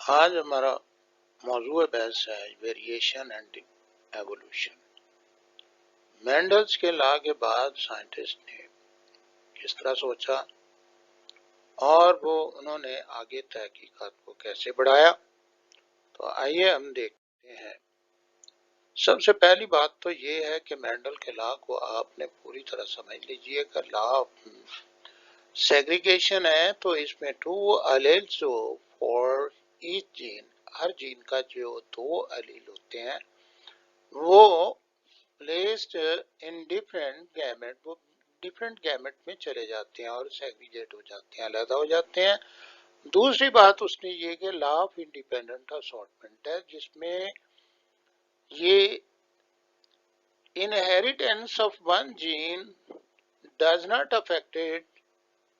आज हमारा मौजूद बहस है वेरिएशन एंड एवोल्यूशन। मेंडल्स के लॉ के बाद साइंटिस्ट ने किस तरह सोचा और वो उन्होंने आगे तहकीकात को कैसे बढ़ाया, तो आइए हम देखते हैं। सबसे पहली बात तो ये है कि मेंडल के लॉ को आपने पूरी तरह समझ लीजिए कि लॉ सेग्रीगेशन है, तो इसमें 2 एलील्स जो for each gene, her gene का जो 2 एलील होते हैं वो प्लेस्ड इन डिफरेंट गैमेट, वो डिफरेंट गैमेट में चले जाते हैं और सेग्रीगेट हो जाते हैं, अलग हो जाते हैं। दूसरी बात उसने ये कि लॉ ऑफ इंडिपेंडेंट असॉर्टमेंट है, जिसमें ये inheritance of one gene does not affected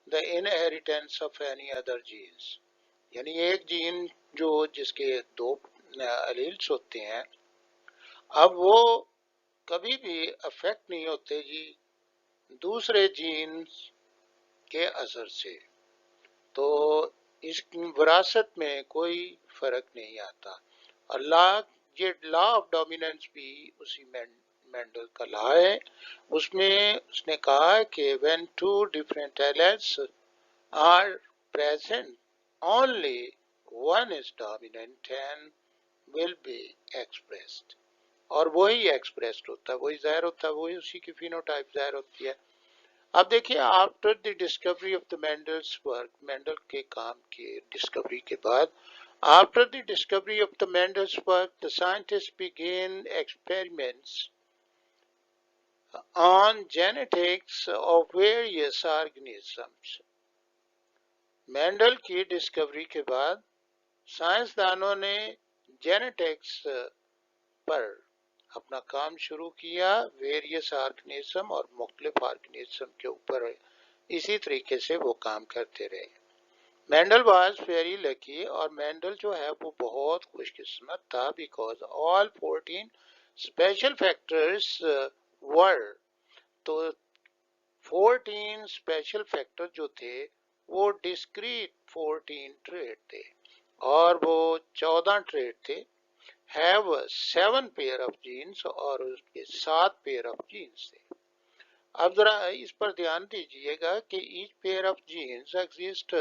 the inheritance of any other genes. यानी एक जीन जो जिसके 2 एलील्स होते हैं, अब वो कभी भी अफेक्ट नहीं होते जी दूसरे जीन्स के असर से, तो इस विरासत में कोई फर्क नहीं आता। और ये लॉ ऑफ डोमिनेंस भी उसी मेंडल का लॉ है। उसमें उसने कहा कि when 2 different alleles are present only one is dominant and will be expressed, और वही एक्सप्रेस्ड होता है, वही जाहिर होता है, वही उसी की फिनोटाइप जाहिर होती है। अब देखिए, after the discovery of the Mendel's work, Mendel के काम की डिस्कवरी के बाद, after the discovery of the Mendel's work, the scientist began experiments on genetics of various organisms. Mendel की डिस्कवरी के बाद साइंसदानों ने जेनेटिक्स पर अपना काम शुरू किया, वेरियस ऑर्गेनिज्म और मुख्तलिफ ऑर्गेनिज्म के ऊपर इसी तरीके से वो काम करते रहे। मेंडल वाज वेरी लकी, और मेंडल जो है वो बहुत खुशकिस्मत था, बिकॉज ऑल 14 स्पेशल फैक्टर्स वर, तो 14 स्पेशल फैक्टर जो थे वो डिस्क्रीट 14 ट्रेड थे, और वो 14 ट्रेड थे। हैव 7 पेयर ऑफ जीन्स, और उसके 7 पेयर ऑफ जीन्स थे। अब जरा इस पर ध्यान दीजिएगा कि each pair of genes exist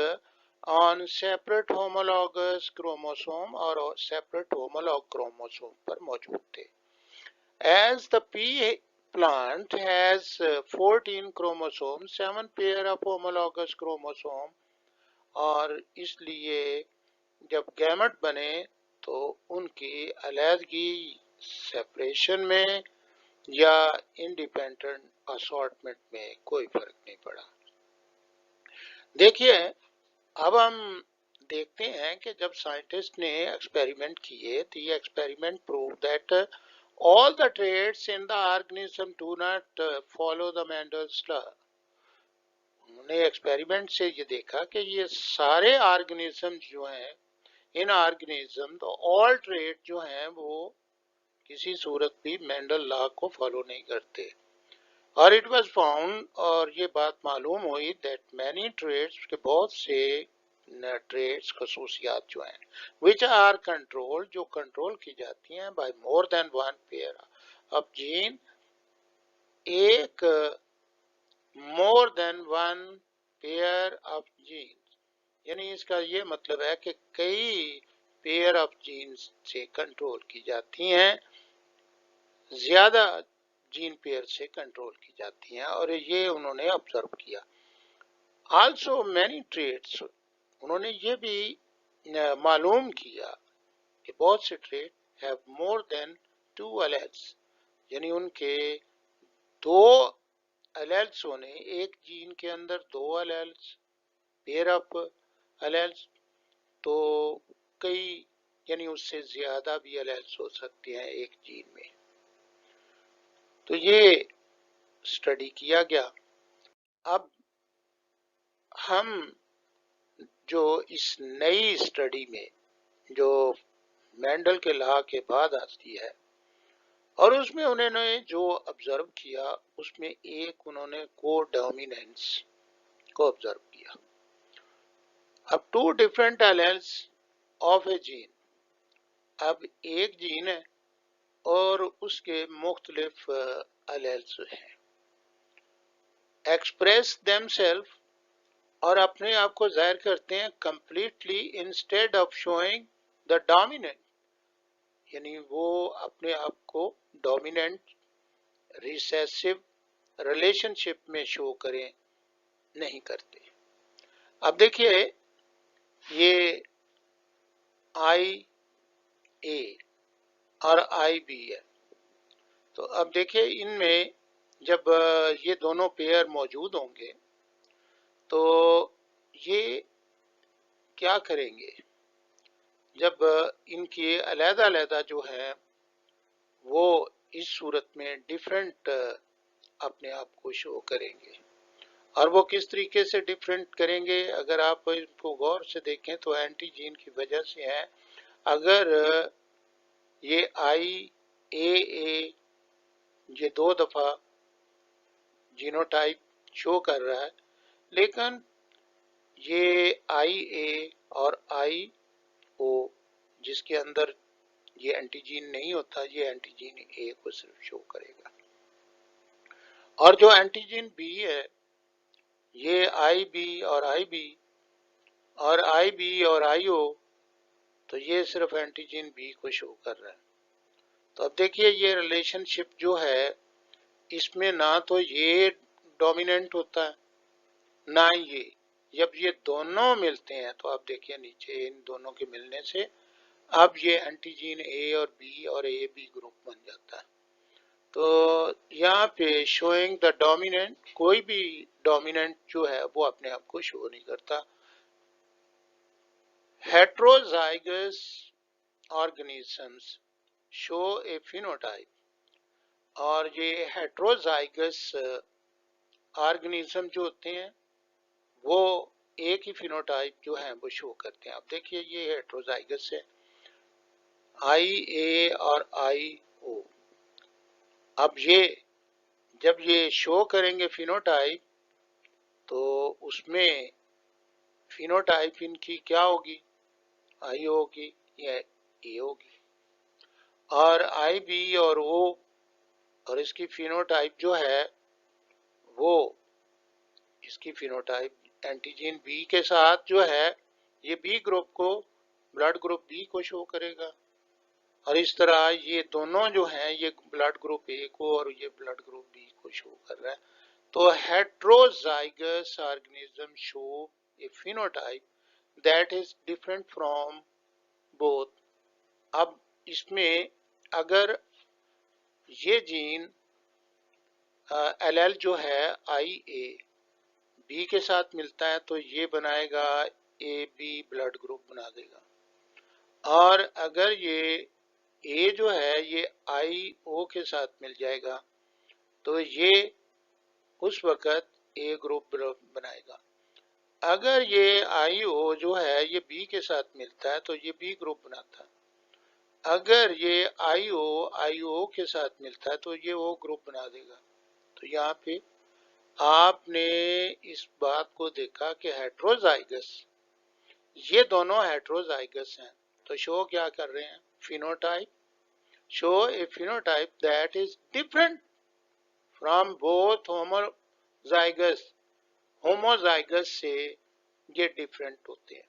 on separate homologous chromosome, और सेपरेट होमोलॉग क्रोमोसोम पर मौजूद थे। As the pea plant has 14 chromosomes, 7 pair of homologous chromosome, और इसलिए जब गैमेट बने तो उनकी अलहदगी सेपरेशन में या इंडिपेंडेंट असॉर्टमेंट में कोई फर्क नहीं पड़ा। देखिए, अब हम देखते हैं कि जब साइंटिस्ट ने एक्सपेरिमेंट किए तो ये experiment prove that all the traits in the organism do not follow the Mendel's law. उन्होंने एक्सपेरिमेंट से ये देखा कि ये सारे ऑर्गेनिज्म जो हैं, इन ऑर्गेनिज्म तो ऑल ट्रेट जो हैं वो किसी सूरत भी मेंडल लॉ को फॉलो नहीं करते। और इट वाज फाउंड, और ये बात मालूम हुई, दैट मैनी ट्रेट्स के बहुत से ट्रेट्स खसूसियात जो हैं विच आर कंट्रोल, जो कंट्रोल की जाती हैं by more than one pair of gene, एक more than one pair of gene, यानी इसका ये मतलब है कि कई पेयर ऑफ जीन्स से कंट्रोल की जाती हैं, ज्यादा जीन पेयर से कंट्रोल की जाती हैं, और ये उन्होंने ऑब्जर्व किया। आल्सो मैनी ट्रेट्स, उन्होंने ये भी मालूम किया कि बहुत से trait have more than 2 alleles, यानी उनके 2 एलेल्स होने, एक जीन के अंदर 2 एलेल्स, पेयर ऑफ एलेल्स, तो कई यानी उससे ज्यादा भी एलेल्स हो सकते हैं एक जीन में। तो ये स्टडी किया गया। अब हम जो इस नई स्टडी में जो मेंडल के लॉ के बाद आती है, और उसमें उन्होंने जो ऑब्जर्व किया, उसमें एक उन्होंने कोडोमिनेंस को ऑब्जर्व किया। अब 2 different alleles of A gene. अब एक जीन है और उसके मुख्तलिफ एलेल्स हैं, एक्सप्रेस देमसेल्फ, और अपने आप को जाहिर करते हैं completely instead of showing the dominant, यानी वो अपने आप को डोमिनेंट रिसेसिव रिलेशनशिप में शो करें, नहीं करते। अब देखिए ये आई ए और आई बी है, तो अब देखिए इनमें जब ये दोनों पेयर मौजूद होंगे तो ये क्या करेंगे, जब इनकी अलग-अलग जो है वो इस सूरत में डिफरेंट अपने आप को शो करेंगे। और वो किस तरीके से डिफरेंट करेंगे, अगर आप इनको गौर से देखें तो एंटीजीन की वजह से है। अगर ये आई ए ये 2 दफा जीनोटाइप शो कर रहा है, लेकिन ये आई ए और आई ओ जिसके अंदर ये एंटीजीन नहीं होता, ये एंटीजीन ए को सिर्फ शो करेगा। और जो एंटीजीन बी है, ये आई बी और आई बी और आई बी और आई ओ, तो ये सिर्फ एंटीजीन बी को शो कर रहा है। तो अब देखिए ये रिलेशनशिप जो है, इसमें ना तो ये डोमिनेंट होता है ना ये। जब ये दोनों मिलते हैं तो आप देखिए नीचे इन दोनों के मिलने से अब ये एंटीजीन ए और बी और ए बी ग्रुप बन जाता है। तो यहाँ पे शोइंग द डोमिनेंट, कोई भी डोमिनेंट जो है वो अपने आप को शो नहीं करता। Heterozygous organisms show a phenotype, और ये हेट्रोजाइगस ऑर्गेनिज्म जो होते हैं वो एक ही फिनोटाइप जो है वो शो करते हैं। अब देखिए ये हेट्रोजाइगस है, आई ए और आई ओ। अब ये जब ये शो करेंगे फिनोटाइप तो उसमें फिनोटाइप इनकी क्या होगी, आई होगी या ए होगी। और आई बी और ओ और इसकी फिनोटाइप जो है वो इसकी फिनोटाइप एंटीजन बी के साथ जो है ये बी ग्रुप को, ब्लड ग्रुप बी को शो करेगा। और इस तरह ये दोनों जो हैं ये ब्लड ग्रुप ए को और ये ब्लड ग्रुप बी को शो कर रहा है। तो heterozygous organism show a phenotype that is different from both. अब इसमें अगर ये जीन एल जो है आई ए बी के साथ मिलता है तो ये बनाएगा ए बी ब्लड ग्रुप बना देगा। और अगर ये ए जो है ये आई ओ के साथ मिल जाएगा तो ये उस वक्त ए ग्रुप बनाएगा। अगर ये आई ओ जो है ये बी के साथ मिलता है तो ये बी ग्रुप बनाता है। अगर ये आई ओ के साथ मिलता है तो ये ओ ग्रुप बना देगा। तो यहाँ पे आपने इस बात को देखा कि हेट्रोजाइगस, ये दोनों हेट्रोजाइगस हैं, तो शो क्या कर रहे हैं, phenotype, show a phenotype that is different from both homozygous. Homozygous से ये डिफरेंट होते हैं।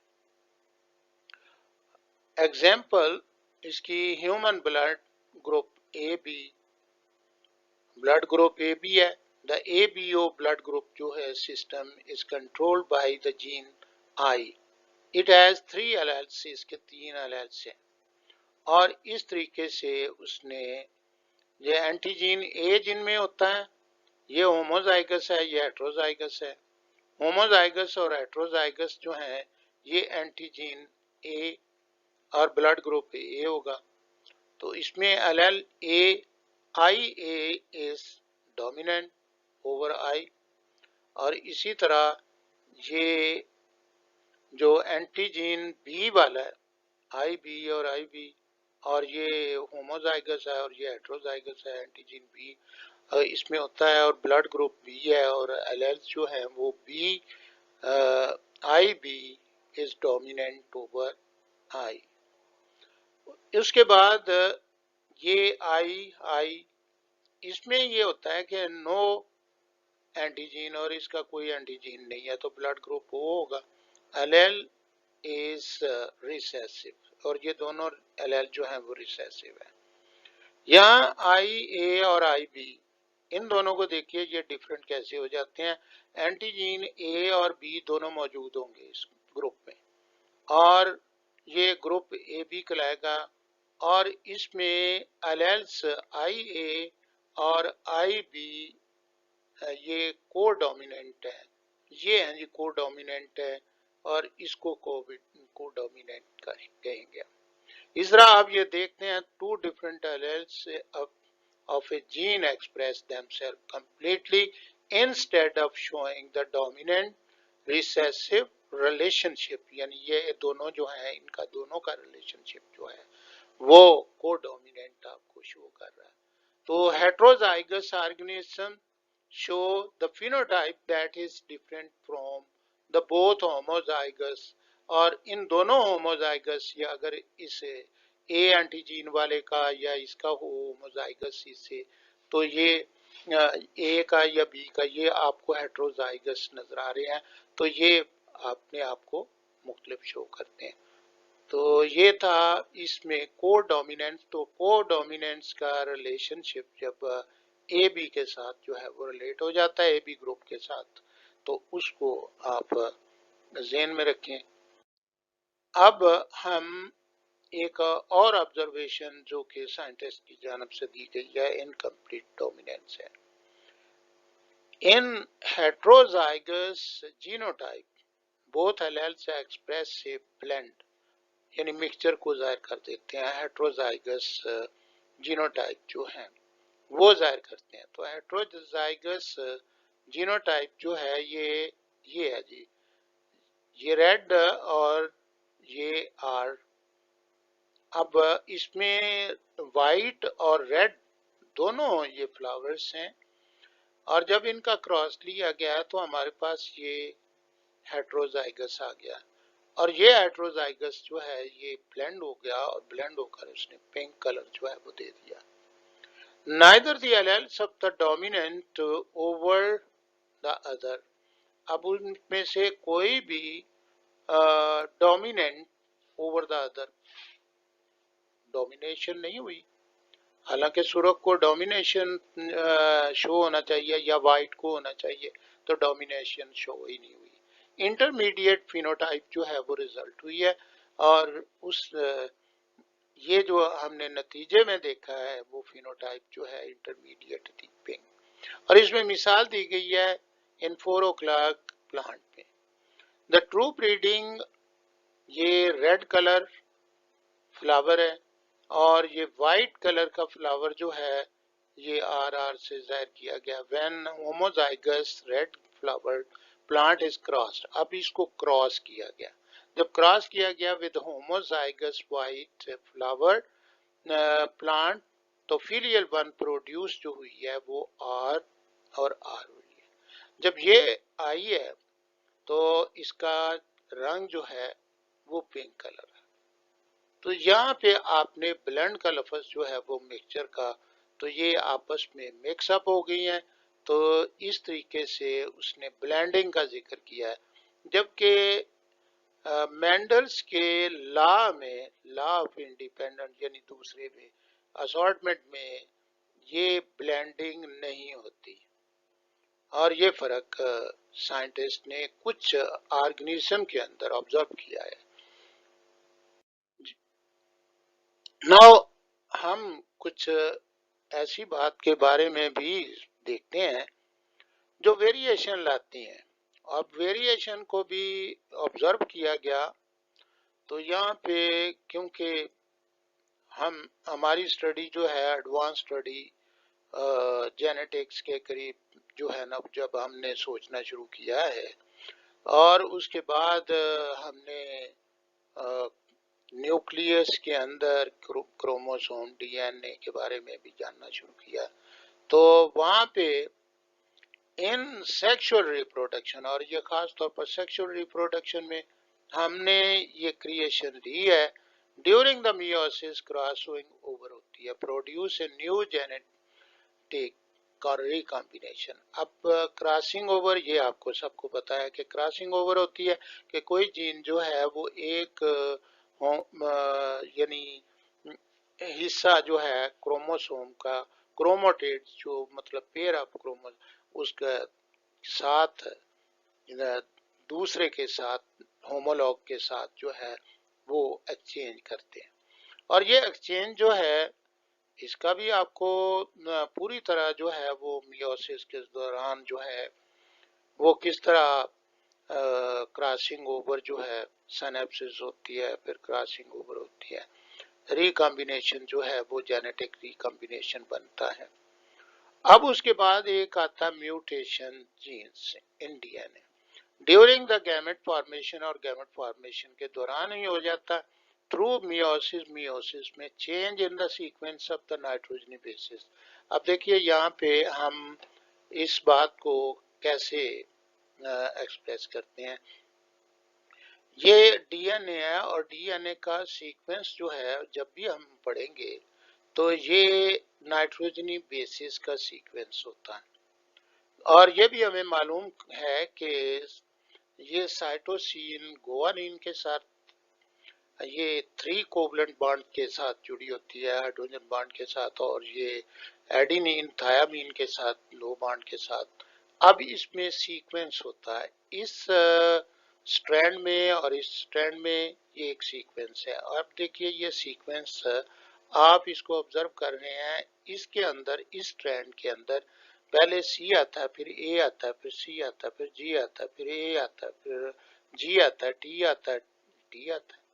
एग्जाम्पल इसकी human blood group A B, blood group A B है। The A B O blood group जो है system is controlled by the gene I. It has 3 alleles, इसके 3 alleles हैं। और इस तरीके से उसने ये एंटीजीन ए जिनमें होता है ये होमोजाइगस है, ये हेट्रोजाइगस है। होमोजाइगस और हेट्रोजाइगस जो है ये एंटीजीन ए और ब्लड ग्रुप ए होगा। तो इसमें allele A I A is dominant over आई। और इसी तरह ये जो एंटीजीन बी वाला है आई बी और आई बी, और ये होमोजाइगस है और ये हेट्रोजाइगस है, एंटीजीन बी इसमें होता है और ब्लड ग्रुप बी है और एलेल्स जो है वो B I B is dominant over I. उसके बाद ये आई इसमें ये होता है कि नो एंटीजीन और इसका कोई एंटीजीन नहीं है, तो ब्लड ग्रुप वो होगा। एलेल इज रिसेसिव और ये दोनों एलेल जो है वो रिसेसिव है। यहाँ आई ए और आई बी इन दोनों को देखिए ये डिफरेंट कैसे हो जाते हैं। एंटीजीन ए और बी दोनों मौजूद होंगे इस ग्रुप में और ये ग्रुप ए बी कहलाएगा। और इसमें एलेल्स आई ए और आई बी ये को डोमिनेंट है, ये हैं जी को डोमिनेंट है और इसको को डोमिनेंट कहेंगे। इस तरह आप ये देखते हैं two different alleles of a gene express themselves completely instead of showing the dominant recessive relationship, यानी ये दोनों जो है इनका दोनों का रिलेशनशिप जो है वो को डोमिनेंट आपको शो कर रहा है। तो heterozygous organism show the phenotype that is different from the both homozygous, और इन दोनों होमोजाइगस या अगर इस ए एंटीजीन वाले का या इसका हो होमोजाइगस इससे, तो ये ए का या बी का ये आपको हेट्रोजाइगस नजर आ रहे हैं, तो ये अपने आप को मुख्तलिफ शो करते हैं। तो ये था इसमें को डोमिनेंस। तो को डोमिनेंस का रिलेशनशिप जब ए बी के साथ जो है वो रिलेट हो जाता है ए बी ग्रुप के साथ, तो उसको आप ज़हन में रखें। अब हम एक और ऑब्जर्वेशन जो कि साइंटिस्ट की जानब से दी गई है इनकम्प्लीट डोमिनेंस है। In heterozygous genotype both alleles express a blend, यानी मिक्सचर को जाहिर कर देते हैं। हेट्रोजाइगस जीनोटाइप जो है वो जाहिर करते हैं। तो हेट्रोजाइगस जीनोटाइप जो है ये है जी, ये रेड और ये आर। अब इसमें वाइट और रेड दोनों ये फ्लावर्स हैं और जब इनका क्रॉस लिया गया तो हमारे पास ये हेट्रोजाइगस आ गया और ये हेट्रोजाइगस जो है ये ब्लेंड हो गया और ब्लेंड होकर उसने पिंक कलर जो है वो दे दिया। Neither the alleles of the dominant over the other, अब उनमें से कोई भी dominant over the other domination नहीं हुई। हालांकि सुरख को डोमिनेशन शो होना चाहिए या वाइट को होना चाहिए, तो डोमिनेशन शो ही नहीं हुई। इंटरमीडिएट फिनोटाइप जो है वो रिजल्ट हुई है और उस ये जो हमने नतीजे में देखा है वो फिनोटाइप जो है इंटरमीडिएट थी पिंक। और इसमें मिसाल दी गई है इन 4 o'clock प्लांट में। द ट्रू ब्रीडिंग ये रेड कलर फ्लावर है और ये वाइट कलर का फ्लावर जो है ये आर से जाहिर किया गया। When homozygous red flower plant is crossed, अब इसको क्रॉस किया गया। जब क्रॉस किया गया with homozygous white flower plant, तो फिलियल वन प्रोड्यूस जो हुई है वो आर और आर हुई है। जब ये आई है तो इसका रंग जो है वो पिंक कलर है। तो यहाँ पे आपने ब्लेंड का लफ्ज जो है वो मिक्सचर का, तो ये आपस में मिक्सअप हो गई हैं, तो इस तरीके से उसने ब्लेंडिंग का जिक्र किया है। जबकि मेंडल्स के लॉ में, लॉ ऑफ इंडिपेंडेंट यानी दूसरे में असॉर्टमेंट में ये ब्लेंडिंग नहीं होती और ये फर्क साइंटिस्ट ने कुछ ऑर्गेनिज्म के अंदर ऑब्जर्व किया है। नाउ हम कुछ ऐसी बात के बारे में भी देखते हैं जो वेरिएशन लाती हैं। अब वेरिएशन को भी ऑब्जर्व किया गया, तो यहाँ पे क्योंकि हमारी स्टडी जो है एडवांस स्टडी जेनेटिक्स के करीब जो है ना, जब हमने सोचना शुरू किया है और उसके बाद हमने न्यूक्लियस के अंदर क्रोमोसोम डीएनए के बारे में भी जानना शुरू किया, तो वहाँ पे इन सेक्सुअल रिप्रोडक्शन, और ये खास तौर पर सेक्सुअल रिप्रोडक्शन में हमने ये क्रिएशन ली है। During the meiosis crossing over होती है, प्रोड्यूस ए न्यू जेनेटिक और रिकॉम्बिनेशन। अब क्रॉसिंग ओवर, ये आपको सबको पता है कि क्रॉसिंग ओवर होती है कि कोई जीन जो है वो एक यानी हिस्सा जो है क्रोमोसोम का, क्रोमोटेड जो मतलब पेयर ऑफ क्रोमो, उसका साथ दूसरे के साथ, होमोलॉग के साथ जो है वो एक्सचेंज करते हैं। और ये एक्सचेंज जो है, इसका भी आपको पूरी तरह जो है वो मियोसिस के दौरान जो है वो किस तरह क्रॉसिंग ओवर जो है, सिनेप्सिस होती है, फिर क्रॉसिंग ओवर होती है, रिकॉम्बिनेशन जो है वो जेनेटिक रिकॉम्बिनेशन बनता है। अब उसके बाद एक आता mutation genes in DNA. During the gamete formation, और गैमेट फॉर्मेशन के दौरान ही हो जाता है। थ्रू मियोसिस, मियोसिस में change in the sequence of the nitrogenous bases. अब देखिए यहाँ पे हम इस बात को कैसे एक्सप्रेस करते हैं। ये डीएनए है और डीएनए का सीक्वेंस जो है जब भी हम पढ़ेंगे तो ये नाइट्रोजनी बेसिस का सीक्वेंस होता है। और ये भी हमें मालूम है कि ये साइटोसिन गुआनिन के साथ, ये 3 कोवलेंट बॉन्ड के साथ जुड़ी होती है, हाइड्रोजन बॉन्ड के साथ, और ये एडेनिन थायामीन के साथ, लो बॉन्ड के साथ। अब इसमें सीक्वेंस होता है, इस स्ट्रैंड में और इस स्ट्रैंड में ये एक सीक्वेंस है। अब देखिए ये सीक्वेंस आप इसको ऑब्जर्व कर रहे हैं, इसके अंदर, इस स्ट्रैंड के अंदर पहले सी आता है, फिर ए आता है, फिर सी आता है, फिर जी आता है, फिर ए आता है, फिर जी आता है, टी आता है, टी आता है।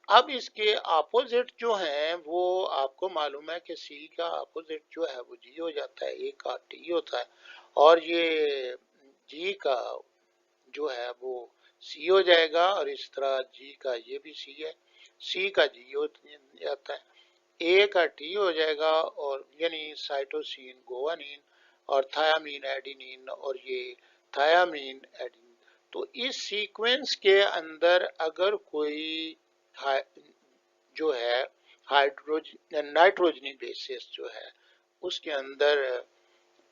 अब इसके अपोजिट जो है वो आपको मालूम है कि सी का अपोजिट जो है वो जी हो जाता है, ए का टी होता है, और ये जी का जो है वो सी हो जाएगा, और इस तरह जी का ये भी सी है, सी का जी हो जाता है, ए का टी हो जाएगा, और यानी साइटोसिन गुआनिन, और थायामीन एडिनिन, और ये थायामीन एडिनिन। तो इस सीक्वेंस के अंदर अगर कोई जो है हाइड्रोजन नाइट्रोजनी बेसिस जो है उसके अंदर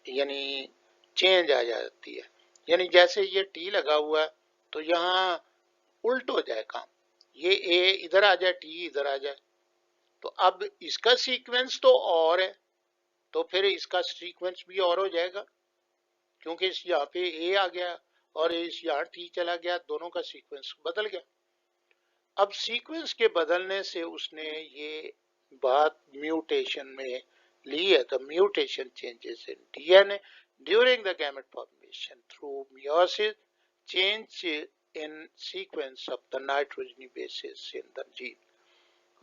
यानी चेंज आ जाती है, यानी जैसे ये टी लगा हुआ है तो यहाँ उल्ट हो जाए काम, ये ए इधर आ जाए, टी इधर आ जाए, तो अब इसका सीक्वेंस तो और है, तो फिर इसका सीक्वेंस भी और हो जाएगा, क्योंकि इस यहाँ पे ए आ गया और इस यहाँ टी चला गया, दोनों का सीक्वेंस बदल गया। अब सीक्वेंस के बदलने से उसने ये बात म्यूटेशन में ली है। The mutation changes in DNA during the gamete formation through meiosis, change in sequence of the nitrogen bases in the gene,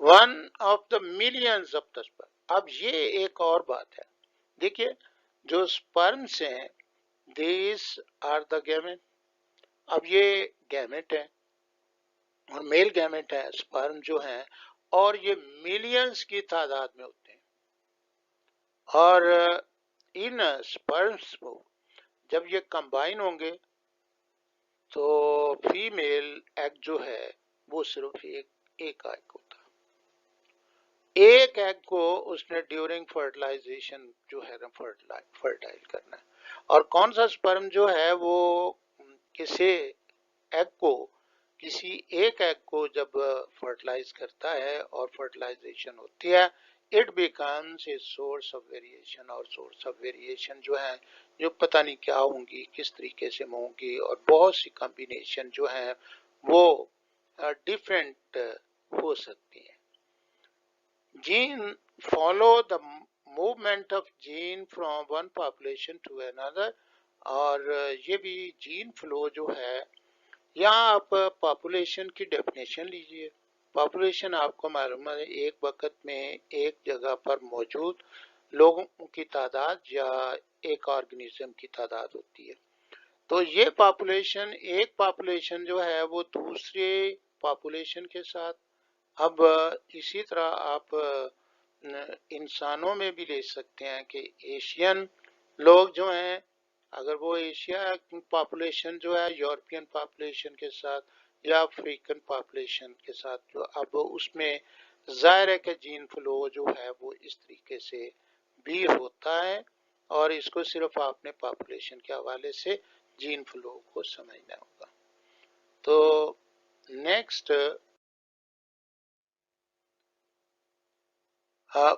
one of the millions of the sperm। अब ये एक और बात है, देखिए जो स्पर्म्स हैं, these are the gamete। अब ये गैमेट है और मेल गैमेट है, स्पर्म जो है, और ये मिलियंस की तादाद में होते हैं। और इन स्पर्म्स को जब ये कंबाइन होंगे तो फीमेल एग जो है वो सिर्फ एक एग होता है। एक एग को उसने ड्यूरिंग फर्टिलाइजेशन जो है ना फर्टाइल करना है। और कौन सा स्पर्म जो है वो किसी एग को, किसी एक एग को जब फर्टिलाइज करता है और फर्टिलाइजेशन होती है, it becomes a source of variation. और सोर्स ऑफ वेरिएशन जो है, जो पता नहीं क्या होंगी, किस तरीके से होंगी, और बहुत सी कॉम्बिनेशन जो है वो डिफरेंट हो सकती है। Gene follow the movement of gene from one population to another. और ये भी जीन फ्लो जो है, यहाँ आप पॉपुलेशन की डेफिनेशन लीजिए। पॉपुलेशन आपको मालूम है एक वक्त में एक जगह पर मौजूद लोगों की तादाद या एक ऑर्गेनिज्म की तादाद होती है। तो ये पॉपुलेशन, एक पॉपुलेशन जो है वो दूसरे पॉपुलेशन के साथ, अब इसी तरह आप इंसानों में भी ले सकते हैं कि एशियन लोग जो हैं, अगर वो एशिया पॉपुलेशन जो है यूरोपियन पॉपुलेशन के साथ, या अफ्रीकन पॉपुलेशन के साथ जो अब उसमें जाहिर है कि जीन फ्लो जो है वो इस तरीके से भी होता है, और इसको सिर्फ आपने पॉपुलेशन के हवाले से जीन फ्लो को समझना होगा। तो नेक्स्ट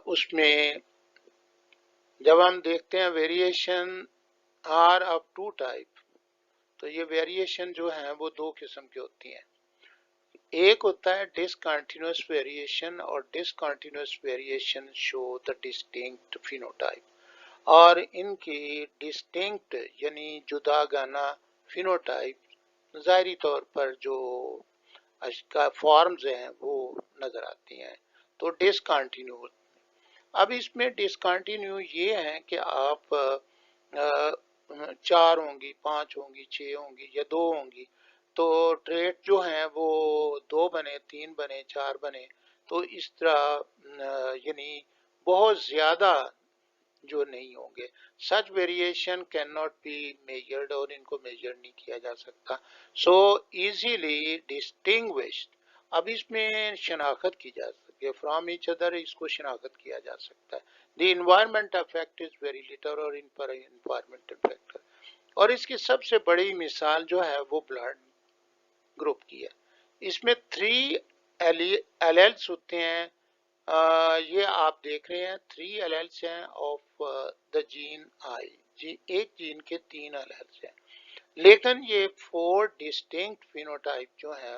उसमें जब हम देखते हैं variation are of two type, तो ये वेरिएशन जो है वो दो किस्म की होती हैं। एक होता है डिसकंटिन्यूअस वेरिएशन, और discontinuous variation show the distinct phenotype, और इनकी डिस्टिंक्ट यानी जुदागाना फिनोटाइप ज़ाहिरी तौर पर जो फॉर्म्स हैं वो नजर आती हैं। तो डिसकंटिन्यू, अब इसमें डिसकंटिन्यू ये है कि आप 4 होंगी, 5 होंगी, 6 होंगी या 2 होंगी, तो ट्रेट जो हैं वो 2 बने, 3 बने, 4 बने, तो इस तरह यानी बहुत ज़्यादा जो नहीं होंगे। सच variation can not be measured, और इनको मेजर नहीं किया जा सकता। सो इजीली डिस्टिंग्विश्ड, अब इसमें शनाख्त की जा सकती है फ्रॉम ईच अदर, इसको शनाख्त किया जा सकता है। The environment affect is very little, और इन पर इन्वायरमेंटल फैक्टर, और इसकी सबसे बड़ी मिसाल जो है वो ब्लड ग्रुप की है। इसमें 3 एलेल्स होते हैं, ये आप देख रहे हैं 3 एलेल्स हैं ऑफ द जीन आई, एक जीन के 3 एलेल्स हैं, लेकिन ये 4 डिस्टिंक्ट फिनोटाइप जो है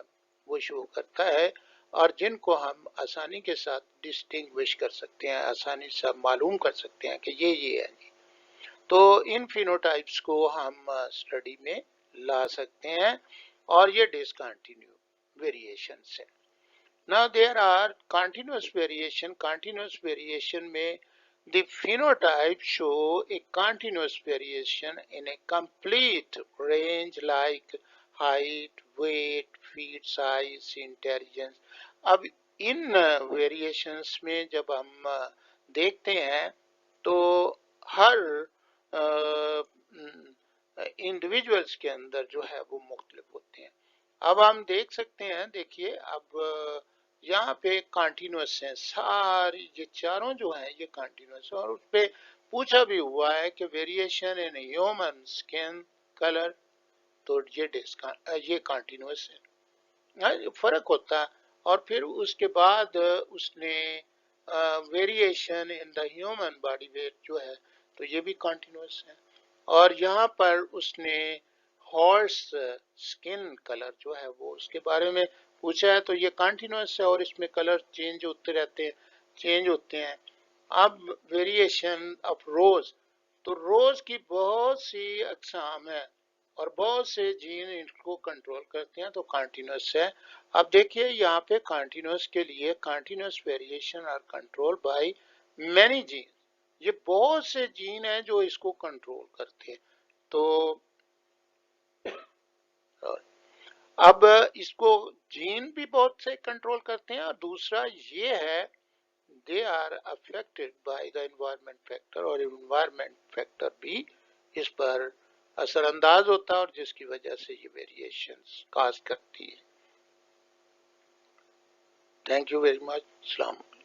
वो शो करता है, और जिनको हम आसानी के साथ डिस्टिंग्विश कर सकते हैं, आसानी से मालूम कर सकते हैं कि ये है। तो इन फिनोटाइप्स को हम स्टडी में ला सकते हैं, और ये डिसकंटिन्यू वेरिएशन है। Now there are continuous variation. Continuous variation में the phenotype show a continuous variation in a complete range like height, weight, feet size, intelligence. अब इन वेरिएशंस में जब हम देखते हैं तो हर इंडिविजुअल्स के अंदर जो है वो मुख्तलिफ होते हैं। अब हम देख सकते हैं, देखिए अब यहाँ पे कॉन्टिन्यूस है, सारी ये चारों जो हैं ये कॉन्टिन्यूस है, और उस पर पूछा भी हुआ है कि variation in human skin colour, तो ये कॉन्टिन्यूस है, फर्क होता है। और फिर उसके बाद उसने variation in the human body weight जो है तो ये भी कॉन्टिन्यूस है, और यहाँ पर उसने हॉर्स स्किन कलर जो है वो उसके बारे में पूछा है, तो ये कॉन्टिन्यूस है, और इसमें कलर चेंज होते रहते हैं, चेंज होते हैं। अब वेरिएशन ऑफ रोज, तो रोज की बहुत सी अकसाम है, और बहुत से जीन इनको कंट्रोल करते हैं, तो कॉन्टिन्यूस है। अब देखिए यहाँ पे कॉन्टिन्यूस के लिए continuous variation are control by many gene, ये बहुत से जीन हैं जो इसको कंट्रोल करते हैं। तो अब इसको जीन भी बहुत से कंट्रोल करते हैं, और दूसरा ये है they are affected by the environment factor, और एनवायरनमेंट फैक्टर भी इस पर असरअंदाज होता है, और जिसकी वजह से ये वेरिएशंस काज करती है। Thank you very much. अस्सलाम वालेकुम।